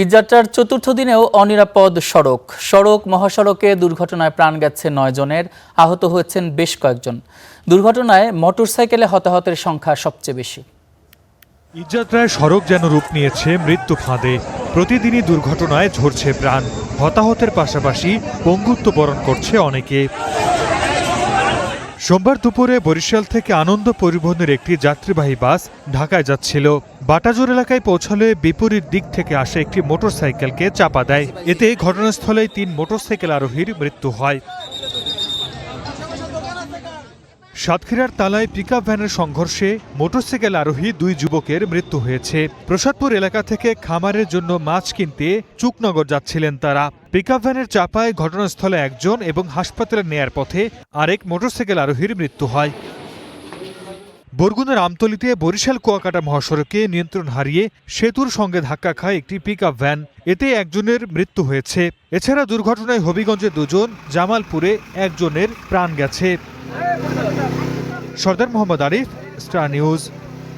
ঈদযাত্রার চতুর্থ দিনেও অনিরাপদ সড়ক মহাসড়কে দুর্ঘটনায় প্রাণ গেছে 9 জনের, আহত হয়েছেন বেশ কয়েকজন। দুর্ঘটনায় মোটরসাইকেলে হতাহতের সংখ্যা সবচেয়ে বেশি। ঈদযাত্রায় সড়ক যেন রূপ নিয়েছে মৃত্যু ফাঁদে। প্রতিদিনই দুর্ঘটনায় ঝরছে প্রাণ, হতাহতের পাশাপাশি পঙ্গুত্ব বরণ করছে অনেকে। সোমবার দুপুরে বরিশাল থেকে আনন্দ পরিবহনের একটি যাত্রীবাহী বাস ঢাকায় যাচ্ছিল। বাটাজোর এলাকায় পৌঁছালে বিপরীত দিক থেকে আসা একটি মোটরসাইকেলকে চাপা দেয়। এতে ঘটনাস্থলেই 3 মোটরসাইকেল আরোহীর মৃত্যু হয়। সাতক্ষীরার তালায় পিকআপ ভ্যানের সংঘর্ষে মোটরসাইকেল আরোহী 2 যুবকের মৃত্যু হয়েছে। প্রসাদপুর এলাকা থেকে খামারের জন্য মাছ কিনতে চুকনগর যাচ্ছিলেন তারা। পিকআপ ভ্যানের চাপায় ঘটনাস্থলে একজন এবং হাসপাতালে নেয়ার পথে আরেক মোটরসাইকেল আরোহীর মৃত্যু হয়। বরগুনার আমতলীতে বরিশাল কুয়াকাটা মহাসড়কে নিয়ন্ত্রণ হারিয়ে সেতুর সঙ্গে ধাক্কা খায় একটি পিকআপ ভ্যান। এতে একজনের মৃত্যু হয়েছে। এছাড়া দুর্ঘটনায় হবিগঞ্জে 2 জন, জামালপুরে একজনের প্রাণ গেছে। Sardar Mohammad Arif, star news.